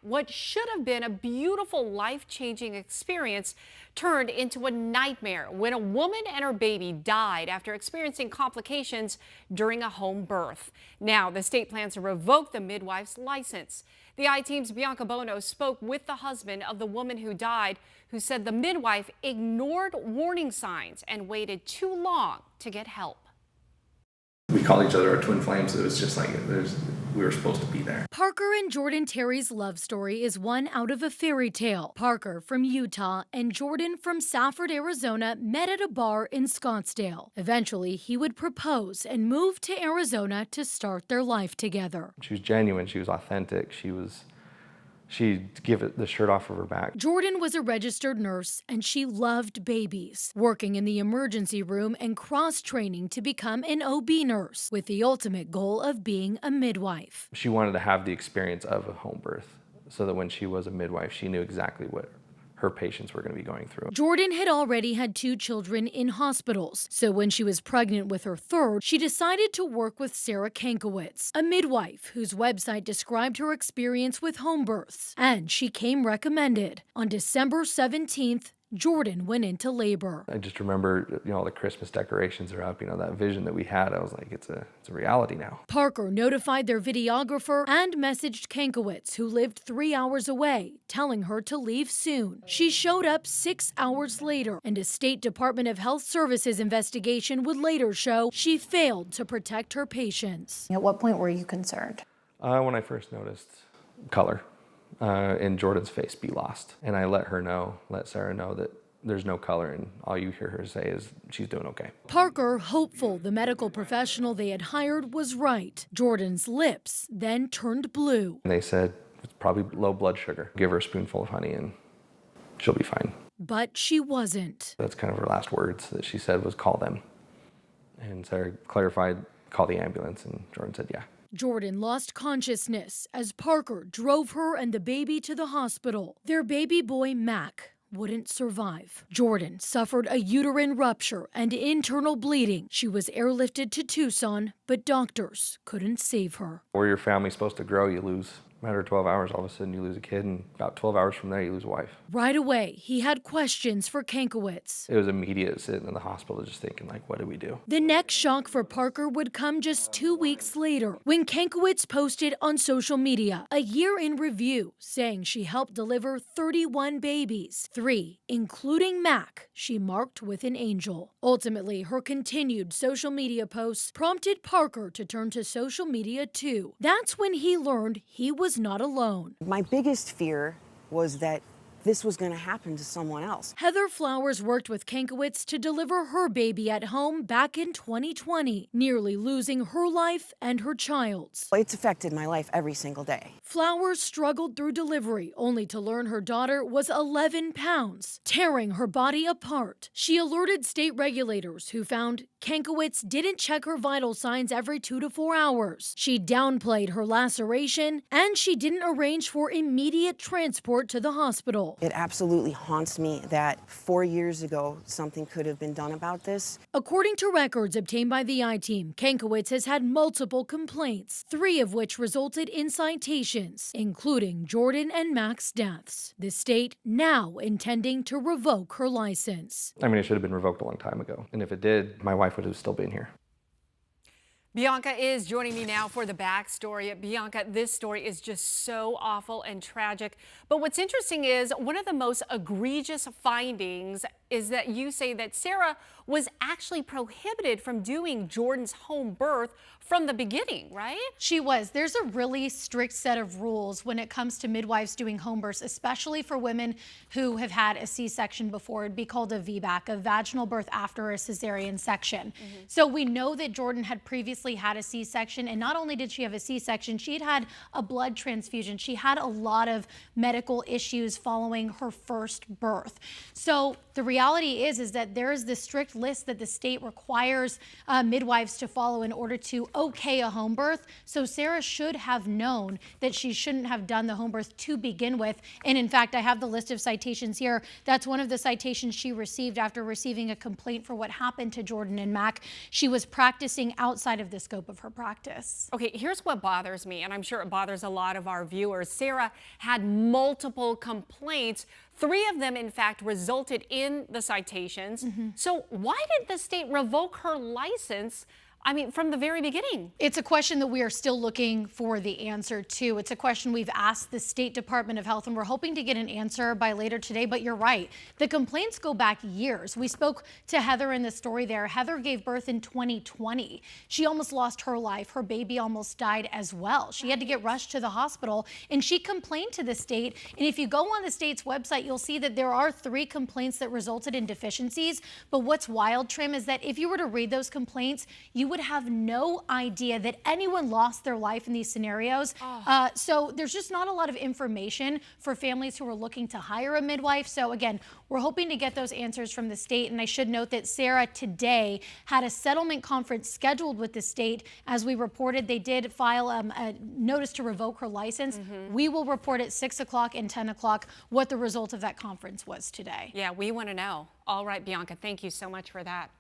What should have been a beautiful, life-changing experience turned into a nightmare when a woman and her baby died after experiencing complications during a home birth. Now, the state plans to revoke the midwife's license. The I-Team's Bianca Bono spoke with the husband of the woman who died, who said the midwife ignored warning signs and waited too long to get help. We call each other our twin flames. It was just like we were supposed to be there. Parker and Jordan Terry's love story is one out of a fairy tale. Parker from Utah and Jordan from Safford, Arizona met at a bar in Scottsdale. Eventually, he would propose and move to Arizona to start their life together. She was genuine. She was authentic. She'd give it the shirt off of her back. Jordan was a registered nurse and she loved babies, working in the emergency room and cross-training to become an OB nurse with the ultimate goal of being a midwife. She wanted to have the experience of a home birth so that when she was a midwife, she knew exactly what her patients were going to be going through. Jordan had already had 2 children in hospitals, so when she was pregnant with her third, she decided to work with Sarah Kankowitz, a midwife whose website described her experience with home births, and she came recommended. On December 17th, Jordan went into labor. I just remember, all the Christmas decorations are up, that vision that we had. I was like, it's a reality now. Parker notified their videographer and messaged Kankowitz, who lived 3 hours away, telling her to leave soon. She showed up 6 hours later, and a State Department of Health Services investigation would later show she failed to protect her patients. At what point were you concerned? When I first noticed color in Jordan's face be lost. And I let Sarah know that there's no color, and all you hear her say is she's doing okay. Parker, hopeful the medical professional they had hired was right. Jordan's lips then turned blue. And they said it's probably low blood sugar. Give her a spoonful of honey and she'll be fine. But she wasn't. That's kind of her last words that she said was call them. And Sarah clarified, call the ambulance, and Jordan said yeah. Jordan lost consciousness as Parker drove her and the baby to the hospital. Their baby boy, Mac, wouldn't survive. Jordan suffered a uterine rupture and internal bleeding. She was airlifted to Tucson, but doctors couldn't save her. Where your family's supposed to grow, you lose. Matter of 12 hours, all of a sudden you lose a kid, and about 12 hours from there, you lose a wife. Right away, he had questions for Kankowitz. It was immediate sitting in the hospital just thinking, what do we do? The next shock for Parker would come just 2 weeks later when Kankowitz posted on social media a year in review saying she helped deliver 31 babies, 3, including Mac, she marked with an angel. Ultimately, her continued social media posts prompted Parker to turn to social media too. That's when he learned he was not alone. My biggest fear was that this was going to happen to someone else. Heather Flowers worked with Kankowitz to deliver her baby at home back in 2020, nearly losing her life and her child's. It's affected my life every single day. Flowers struggled through delivery, only to learn her daughter was 11 pounds, tearing her body apart. She alerted state regulators who found Kankowitz didn't check her vital signs every 2 to 4 hours. She downplayed her laceration, and she didn't arrange for immediate transport to the hospital. It absolutely haunts me that 4 years ago something could have been done about this. According to records obtained by the I-Team, Kankowitz has had multiple complaints, 3 of which resulted in citations, including Jordan and Mac's deaths. The state now intending to revoke her license. It should have been revoked a long time ago. And if it did, my wife would have still been here. Bianca is joining me now for the backstory. Bianca, this story is just so awful and tragic. But what's interesting is one of the most egregious findings is that you say that Sarah was actually prohibited from doing Jordan's home birth from the beginning, right? She was. There's a really strict set of rules when it comes to midwives doing home births, especially for women who have had a C-section before. It'd be called a VBAC, a vaginal birth after a cesarean section. So we know that Jordan had previously had a C-section, and not only did she have a C-section, she had had a blood transfusion. She had a lot of medical issues following her first birth. So the reality is that there is this strict list that the state requires midwives to follow in order to okay a home birth. So Sarah should have known that she shouldn't have done the home birth to begin with. And in fact, I have the list of citations here. That's one of the citations she received after receiving a complaint for what happened to Jordan and Mac. She was practicing outside of the scope of her practice. Okay, here's what bothers me, and I'm sure it bothers a lot of our viewers. Sarah had multiple complaints. 3 of them, in fact, resulted in the citations. So why did the state revoke her license? I mean, from the very beginning. It's a question that we are still looking for the answer to. It's a question we've asked the State Department of Health, and we're hoping to get an answer by later today. But you're right. The complaints go back years. We spoke to Heather in the story there. Heather gave birth in 2020. She almost lost her life. Her baby almost died as well. She had to get rushed to the hospital, and she complained to the state. And if you go on the state's website, you'll see that there are 3 complaints that resulted in deficiencies. But what's wild, Trim, is that if you were to read those complaints, you would have no idea that anyone lost their life in these scenarios. So there's just not a lot of information for families who are looking to hire a midwife. So again, we're hoping to get those answers from the state. And I should note that Sarah today had a settlement conference scheduled with the state. As we reported, they did file a notice to revoke her license. We will report at 6 o'clock and 10 o'clock what the result of that conference was today. Yeah, we want to know. All right, Bianca, thank you so much for that.